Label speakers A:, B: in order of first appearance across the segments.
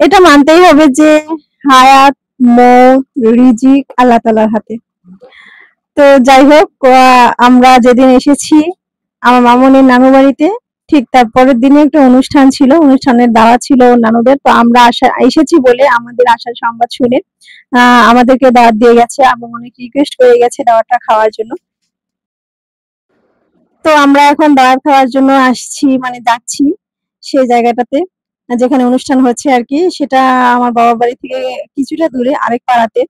A: এটা মানতেই হবে যে হায়াত, মৌত, রিজিক আল্লাহ তাআলার হাতে। তো যাই হোক, আমরা যেদিন এসেছি আমার মামুনির নানু বাড়িতে, ঠিক তার পরের দিনে একটা অনুষ্ঠান ছিল, অনুষ্ঠানের দাওয়াত ছিল ওর নানুদের। তো আমরা এসেছি বলে আমাদের আসার সংবাদ শুনে আমাদেরকে দাওয়াত দিয়ে গেছে এবং অনেক রিকোয়েস্ট করে গেছে দাওয়াতটা খাওয়ার জন্য। তো আমরা এখন দাওয়াত খাওয়ার জন্য আসছি, মানে যাচ্ছি সেই জায়গাটাতে যেখানে অনুষ্ঠান হচ্ছে আর কি। সেটা আমার বাবার বাড়ি থেকে কিছুটা দূরে আরেক পাড়াতে।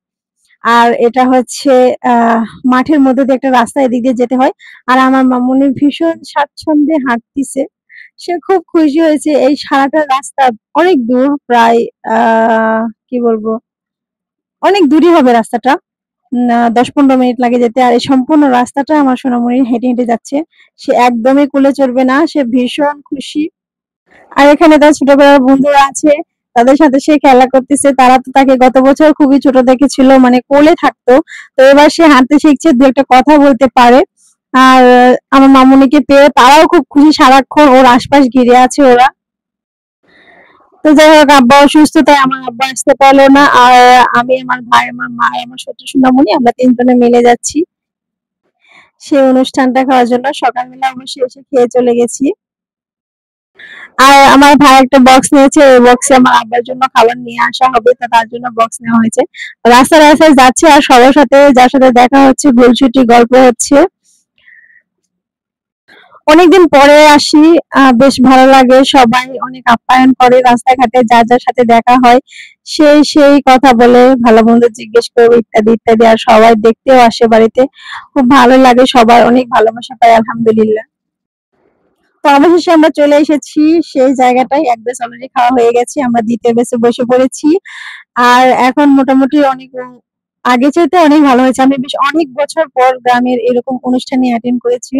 A: আর এটা হচ্ছে আহ মাঠের মধ্যে দিয়ে একটা রাস্তা, এদিক দিয়ে যেতে হয়। আর আমার মামুনি ভীষণ স্বাচ্ছন্দ্যে হাঁটতিছে, সে খুব খুশি হয়েছে। এই সারাটা রাস্তা অনেক দূর, প্রায় কি বলবো, অনেক দূরই হবে রাস্তাটা। 10-15 মিনিট লাগে যেতে। আর এই সম্পূর্ণ রাস্তাটা আমার সোনামণি হেঁটে হেঁটে যাচ্ছে, সে একদমই কোলে চড়বে না, সে ভীষণ খুশি। আর এখানে তার ছোটবেলার বন্ধুরা আছে, তাদের সাথে সে খেলা করতেছে। তারা তো তাকে গত বছর খুবই ছোট দেখেছিল, মানে কোলে থাকতো। তো এবার সে হাঁটতে শিখছে, দু একটা কথা বলতে পারে। আর আমার মামুনিকে পেয়ে তারাও খুব খুশি, সারাক্ষণ ওর আশপাশ ঘিরে আছে ওরা। তো যাই হোক, আব্বা অসুস্থ, তাই আমার আব্বা আসতে পারলো না। আর আমি, আমার ভাই, আমার মা, আমার ছোট সোনামণি, আমরা তিনজনে মিলে যাচ্ছি সেই অনুষ্ঠানটা খাওয়ার জন্য। সকালবেলা অবশ্যই এসে খেয়ে চলে গেছি। আর আমার ভাই একটা বক্স নিয়েছে, ওই বক্সে আমার আব্বার জন্য খাবার নিয়ে আসা হবে, তো তার জন্য বক্স নেওয়া হয়েছে। রাস্তায় রাস্তায় যাচ্ছে আর সবার সাথে, যার সাথে দেখা হচ্ছে, ভুলছুটি গল্প হচ্ছে। অনেকদিন পরে আসি, বেশ ভালো লাগে। সবাই অনেক আপ্যায়ন করে, রাস্তাঘাটে যার যার সাথে দেখা হয় সেই কথা বলে, ভালো মন্দ জিজ্ঞেস করবে, ইত্যাদি ইত্যাদি। আর সবাই দেখতেও আসে বাড়িতে, খুব ভালো লাগে, সবার অনেক ভালোবাসা পাই আলহামদুলিল্লাহ। তো অবশেষে আমরা চলে এসেছি সেই জায়গাটায়। এক ব্যাচ অলরেডি খাওয়া হয়ে গেছে, আমরা দ্বিতীয় ব্যাচে বসে পড়েছি। আর এখন মোটামুটি অনেক আগে চাইতে অনেক ভালো হয়েছে। আমি বেশ অনেক বছর পর গ্রামের এরকম অনুষ্ঠানে অ্যাটেন্ড করেছি।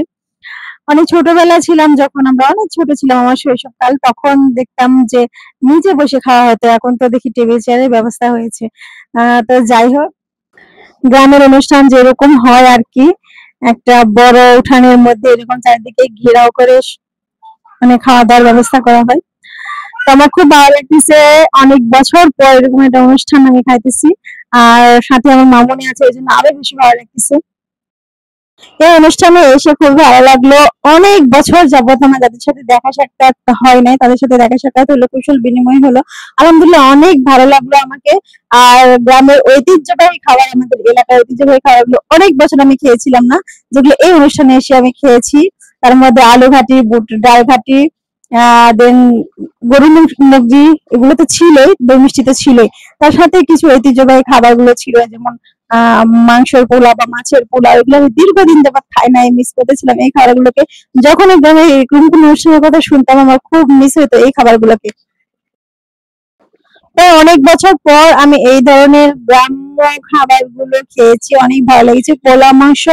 A: অনেক ছোটবেলায় ছিলাম, যখন আমরা অনেক ছোট ছিলাম, আমার শৈশবকাল, তখন দেখতাম যে নিচে বসে খাওয়া হতো। এখন তো দেখি টেবিল চেয়ারের ব্যবস্থা হয়েছে। তো যাই হোক, গ্রামের অনুষ্ঠান যেরকম হয় আর কি, একটা বড় উঠানের মধ্যে এরকম চারিদিকে ঘেরাও করে মানে খাওয়া দাওয়ার ব্যবস্থা করা হয়। তো আমার খুব ভালো লাগতেছে, অনেক বছর পর এরকম একটা অনুষ্ঠান আমি খাইতেছি। আর সাথে আমার মামুনি আছে, এই জন্য আরো বেশি ভালো লাগতেছে। এই অনুষ্ঠানে এসে খুব ভালো লাগলো। অনেক বছর যাবত আমার যাদের সাথে দেখা সাক্ষাৎ হয় নাই, তাদের সাথে দেখা সাক্ষাৎ হলো, কুশল বিনিময় হলো। আলহামদুলিল্লাহ অনেক ভালো লাগলো আমাকে। আর গ্রামের ঐতিহ্যবাহী খাবার, আমাদের এলাকার ঐতিহ্যবাহী খাবারগুলো অনেক বছর আমি খেয়েছিলাম না, যেগুলো এই অনুষ্ঠানে এসে আমি খেয়েছি। তার মধ্যে আলু ঘাটি, বুট ডাল ঘাটি, দেন গরুর মুরগি, এগুলো তো ছিলই, দই মিষ্টি তো ছিলই। তার সাথে কিছু ঐতিহ্যবাহী খাবারগুলো ছিল, যেমন মাংসের পোলাও বা মাছের পোলাও, এগুলো আমি দীর্ঘদিন যাবত খাই নাই, মিস করতেছিলাম এই খাবারগুলোকে। যখন গ্রামে এরকম কোনো অনুষ্ঠানের কথা শুনতাম, আমার খুব মিস হতো এই খাবারগুলোকে। তাই অনেক বছর পর আমি এই ধরনের গ্রাম্য খাবারগুলো খেয়েছি, অনেক ভালো লেগেছে। পোলা মাংস,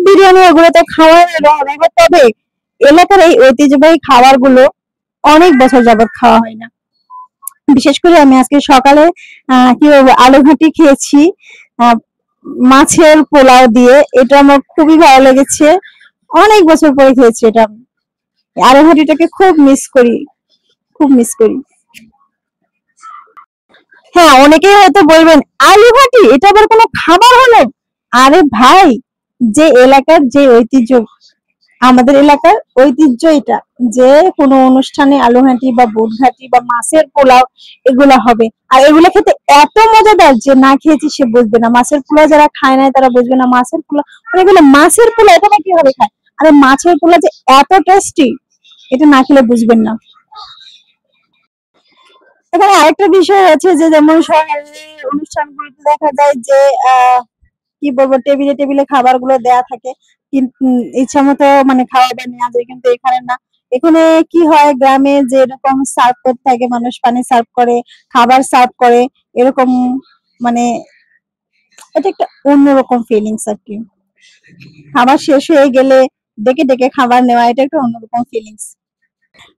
A: বিরিয়ানি, এগুলো তো খাওয়ার হবে, তবে এলাকার এই ঐতিহ্যবাহী খাবারগুলো অনেক বছর যাবত খাওয়া হয় না। বিশেষ করে আমি আজকে সকালে কি বলবো, আলু ঘাটি খেয়েছি আহ, মাছের পোলাও দিয়ে, এটা আমার খুবই ভালো লেগেছে। অনেক বছর পরে খেয়েছি এটা। আলু ঘাটিটাকে খুব মিস করি, খুব মিস করি। হ্যাঁ, অনেকেই হয়তো বলবেন আলু ঘাটি এটা আবার কোনো খাবার হলো? আরে ভাই, যে এলাকার যে ঐতিহ্য, আমাদের এলাকার ঐতিহ্য এটা, যে কোনো অনুষ্ঠানে আলু ঘাঁটি বা বুট ঘাঁটি বা মাছের পোলাও এগুলো হবে। আর এগুলো খেতে এত মজাদার, যে না খেয়েছি সে বুঝবে না। মাছের পোলাও যারা খায় নাই তারা বুঝবে না মাছের পোলাও, মানে এগুলো মাছের পোলাও, এটা না কিভাবে খায়। আরে মাছের পোলাও যে এত টেস্টি, এটা না খেলে বুঝবেন না। এখানে আরেকটা বিষয় আছে, যে যেমন শহরের অনুষ্ঠানগুলোতে দেখা যায় যে কি বলবো, টেবিলে টেবিলে খাবার গুলো দেয়া থাকে, কিন্তু ইচ্ছা মতো মানে খাওয়াবার নেওয়া যায়, কিন্তু এখানে না। এখানে কি হয়, গ্রামে যেরকম সার্ভ করতে থাকে, মানুষ পানি সার্ভ করে, খাবার সার্ভ করে, এরকম, মানে এটা একটা অন্যরকম ফিলিংস আর কি। খাবার শেষ হয়ে গেলে ডেকে ডেকে খাবার নেওয়া, এটা একটা অন্যরকম ফিলিংস।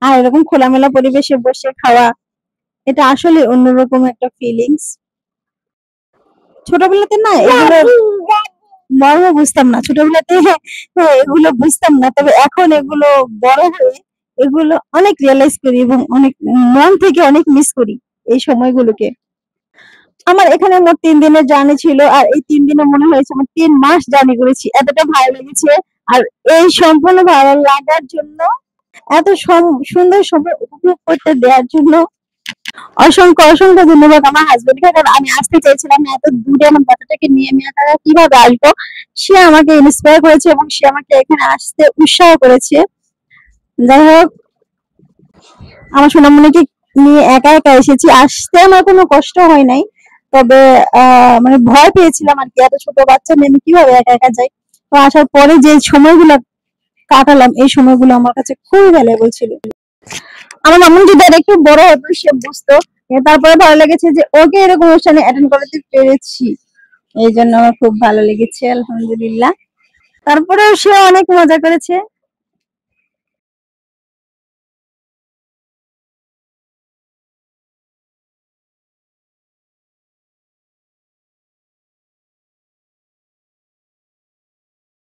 A: আর এরকম খোলামেলা পরিবেশে বসে খাওয়া, এটা আসলে অন্যরকম একটা ফিলিংস। ছোটবেলাতে না এগুলো মর্ম বুঝতাম না, ছোটবেলাতে এগুলো বুঝতাম না, তবে এখন এগুলো বড় হয়ে এগুলো অনেক রিয়েলাইজ করি এবং অনেক মন থেকে অনেক মিস করি এই সময়গুলোকে। আমার এখানে মোট ৩ দিনের জার্নি ছিল, আর এই ৩ দিনে মনে হয়েছে আমার ৩ মাস জার্নি করেছি, এতটা ভালো লেগেছে। আর এই সম্পূর্ণ ভালো লাগার জন্য, এত সুন্দর সময় উপভোগ করতে দেওয়ার জন্য অসংখ্য অসংখ্য ধন্যবাদ আমার হাজবেন্ডকে। কারণ আমি আসতে চাইছিলাম না, এত দূরে আমার বাচ্চাটাকে নিয়ে আমি একা একা কিভাবে আসবো। সে আমাকে ইন্সপায়ার করেছে এবং সে আমাকে এখানে আসতে উৎসাহ করেছে। যাই হোক, আমার সোনামণিকে নিয়ে একা একা এসেছি, আসতে আমার কোনো কষ্ট হয় নাই। তবে মানে ভয় পেয়েছিলাম আর কি, এত ছোট বাচ্চা নিয়ে আমি কিভাবে একা একা যাই। তো আসার পরে যে সময়গুলো কাটালাম, এই সময়গুলো আমার কাছে খুবই ভ্যালুয়েবল ছিল। আমার মামুন যদি আর একটু বড় হতো সে বুঝতো। তারপরে ভালো লেগেছে যে ওকে এরকম অনুষ্ঠানে অ্যাটেন্ড করাতে পেরেছি, এই জন্য আমার খুব ভালো লেগেছে আলহামদুলিল্লাহ। তারপরে সে অনেক মজা করেছে।